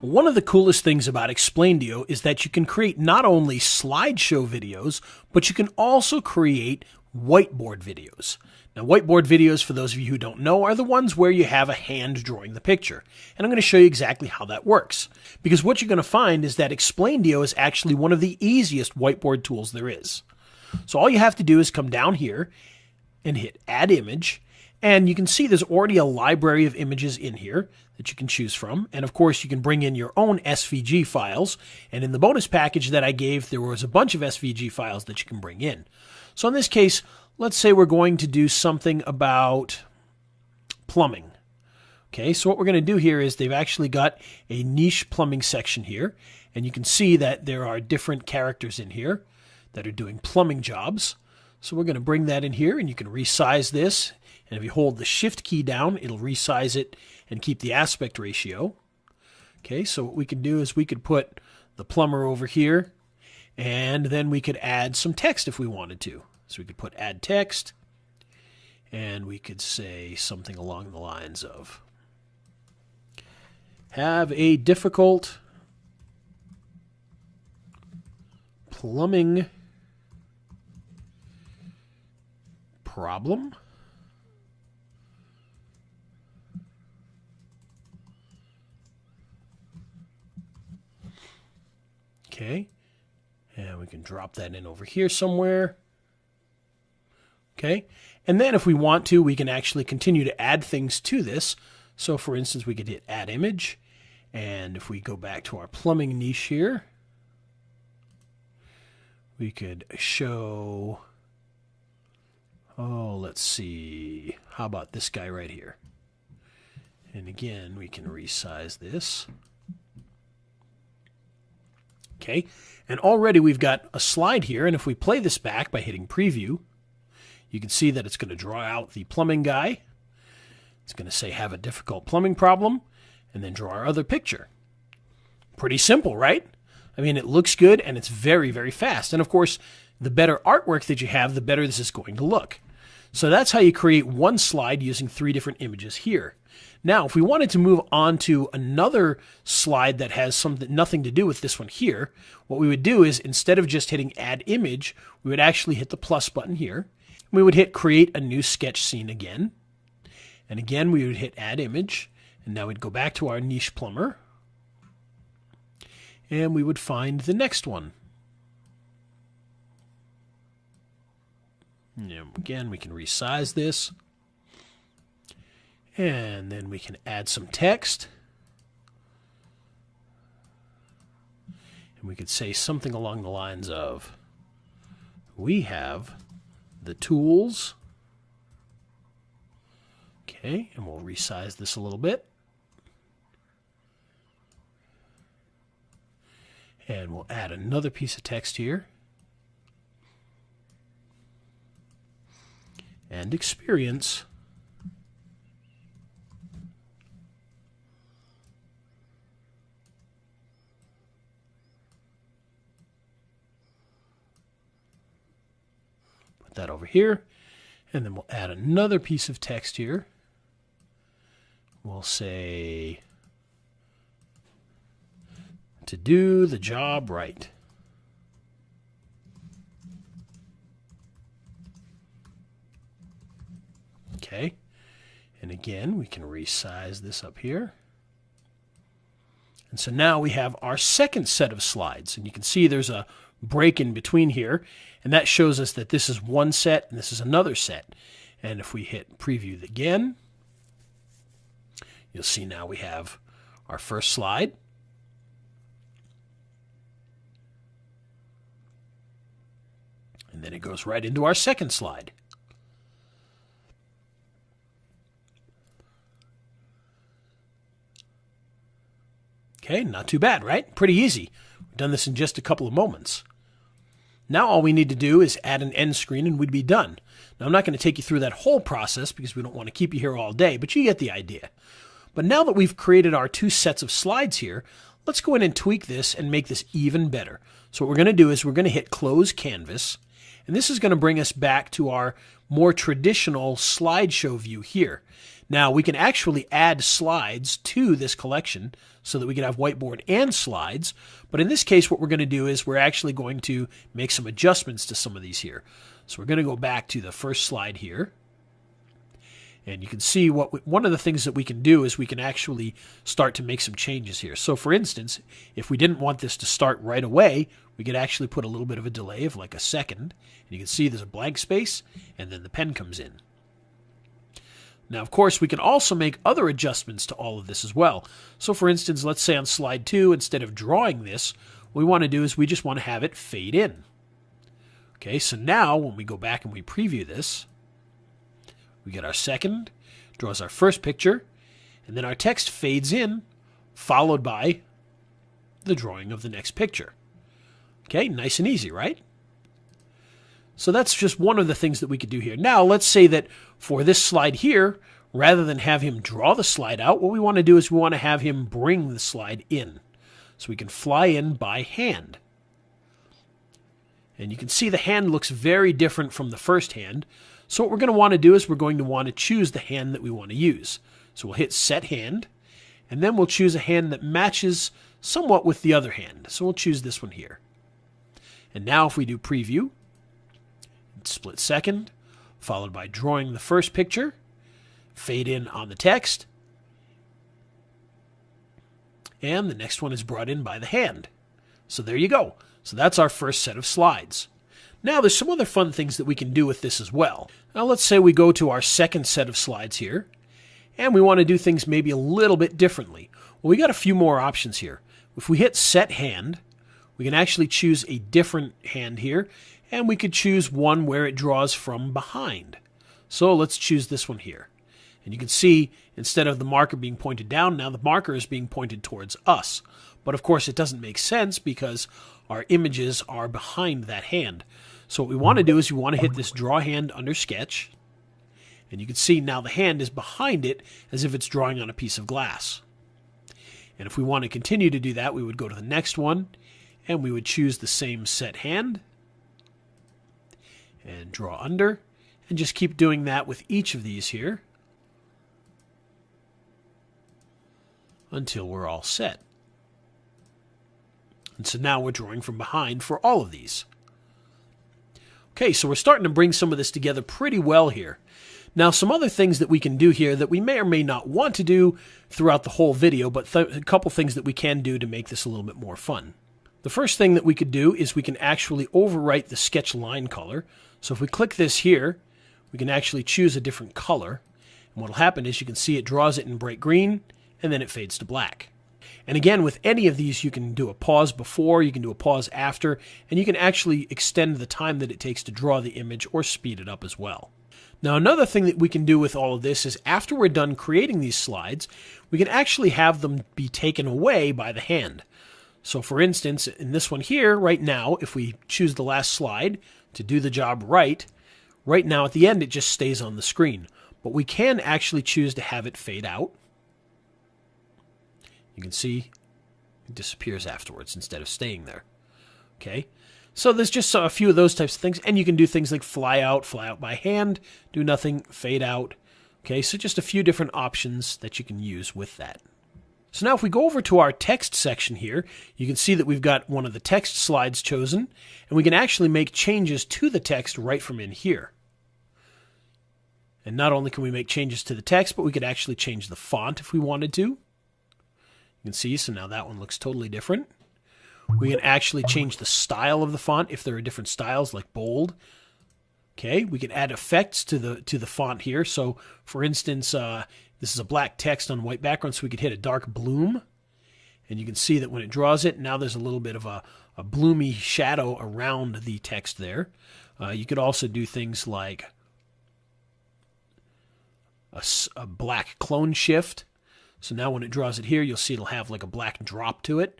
One of the coolest things about Explaindio is that you can create not only slideshow videos, but you can also create whiteboard videos. Now, whiteboard videos, for those of you who don't know, are the ones where you have a hand drawing the picture. And I'm going to show you exactly how that works. Because what you're going to find is that Explaindio is actually one of the easiest whiteboard tools there is. So all you have to do is come down here and hit Add Image. And you can see there's already a library of images in here that you can choose from. And of course, you can bring in your own SVG files. And in the bonus package that I gave, there was a bunch of SVG files that you can bring in. So in this case, let's say we're going to do something about plumbing. Okay, so what we're going to do here is they've actually got a niche plumbing section here. And you can see that there are different characters in here that are doing plumbing jobs. So we're going to bring that in here, and you can resize this. And if you hold the Shift key down, it'll resize it and keep the aspect ratio. Okay, so what we can do is we could put the plumber over here, and then we could add some text if we wanted to. So we could put Add Text, and we could say something along the lines of, have a difficult plumbing problem. Okay, and we can drop that in over here somewhere. Okay, and then if we want to, we can actually continue to add things to this. So for instance, we could hit Add Image, and if we go back to our plumbing niche here, we could show, oh, let's see, how about this guy right here? And again, we can resize this. Okay, and already we've got a slide here, and if we play this back by hitting Preview, you can see that it's going to draw out the plumbing guy. It's going to say, have a difficult plumbing problem, and then draw our other picture. Pretty simple, right? I mean, it looks good, and it's very, very fast. And of course, the better artwork that you have, the better this is going to look. So that's how you create one slide using 3 different images here. Now, if we wanted to move on to another slide that has nothing to do with this one here, what we would do is instead of just hitting Add Image, we would actually hit the plus button here. We would hit Create a New Sketch Scene again. And again, we would hit Add Image. And now we'd go back to our niche plumber. And we would find the next one. And again, we can resize this. And then we can add some text. And we could say something along the lines of, we have the tools. Okay, and we'll resize this a little bit. And we'll add another piece of text here. And experience. Put that over here. And then we'll add another piece of text here. We'll say, to do the job right. Okay, and again, we can resize this up here. And so now we have our second set of slides, and you can see there's a break in between here, and that shows us that this is one set and this is another set. And if we hit Preview again, you'll see now we have our first slide. And then it goes right into our second slide. Okay, not too bad, right? Pretty easy. We've done this in just a couple of moments. Now all we need to do is add an end screen and we'd be done. Now I'm not going to take you through that whole process because we don't want to keep you here all day, but you get the idea. But now that we've created our 2 sets of slides here, let's go in and tweak this and make this even better. So what we're going to do is we're going to hit Close Canvas, And this is going to bring us back to our more traditional slideshow view here. Now, we can actually add slides to this collection so that we can have whiteboard and slides. But in this case, what we're going to do is we're actually going to make some adjustments to some of these here. So we're going to go back to the first slide here. And you can see one of the things that we can do is we can actually start to make some changes here. So for instance, if we didn't want this to start right away, we could actually put a little bit of a delay of like a second. And you can see there's a blank space, and then the pen comes in. Now, of course, we can also make other adjustments to all of this as well. So for instance, let's say on slide 2, instead of drawing this, what we want to do is we just want to have it fade in. Okay, so now when we go back and we preview this, we get our second, draws our first picture, and then our text fades in, followed by the drawing of the next picture. Okay, nice and easy, right? So that's just one of the things that we could do here. Now, let's say that for this slide here, rather than have him draw the slide out, what we want to do is we want to have him bring the slide in. So we can fly in by hand. And you can see the hand looks very different from the first hand. So what we're going to want to do is we're going to want to choose the hand that we want to use. So we'll hit Set Hand, and then we'll choose a hand that matches somewhat with the other hand. So we'll choose this one here. And now if we do Preview, split second, followed by drawing the first picture, fade in on the text, and the next one is brought in by the hand. So there you go. So that's our first set of slides. Now there's some other fun things that we can do with this as well. Now let's say we go to our second set of slides here, and we want to do things maybe a little bit differently. Well, we got a few more options here. If we hit Set Hand, we can actually choose a different hand here, and we could choose one where it draws from behind. So let's choose this one here. And you can see instead of the marker being pointed down, now the marker is being pointed towards us. But of course it doesn't make sense because our images are behind that hand. So what we want to do is we want to hit this Draw Hand under Sketch. And you can see now the hand is behind it as if it's drawing on a piece of glass. And if we want to continue to do that, we would go to the next one, and we would choose the same Set Hand, and draw under, and just keep doing that with each of these here until we're all set. And so now we're drawing from behind for all of these. Okay, so we're starting to bring some of this together pretty well here. Now, some other things that we can do here that we may or may not want to do throughout the whole video, but a couple things that we can do to make this a little bit more fun. The first thing that we could do is we can actually overwrite the sketch line color. So if we click this here, we can actually choose a different color. And what will happen is you can see it draws it in bright green, and then it fades to black. And again, with any of these, you can do a pause before, you can do a pause after, and you can actually extend the time that it takes to draw the image or speed it up as well. Now, another thing that we can do with all of this is after we're done creating these slides, we can actually have them be taken away by the hand. So for instance, in this one here, right now, if we choose the last slide to do the job right now at the end, it just stays on the screen. But we can actually choose to have it fade out. You can see it disappears afterwards instead of staying there. Okay, so there's just a few of those types of things, and you can do things like fly out by hand, do nothing, fade out. Okay, so just a few different options that you can use with that. So now if we go over to our text section here, you can see that we've got one of the text slides chosen, and we can actually make changes to the text right from in here. And not only can we make changes to the text, but we could actually change the font if we wanted to. You can see, so now that one looks totally different. We can actually change the style of the font if there are different styles like bold. Okay, we can add effects to the font here. So for instance, this is a black text on white background, so we could hit a dark bloom. And you can see that when it draws it, now there's a little bit of a bloomy shadow around the text there. You could also do things like a black clone shift. So now when it draws it here, you'll see it'll have like a black drop to it.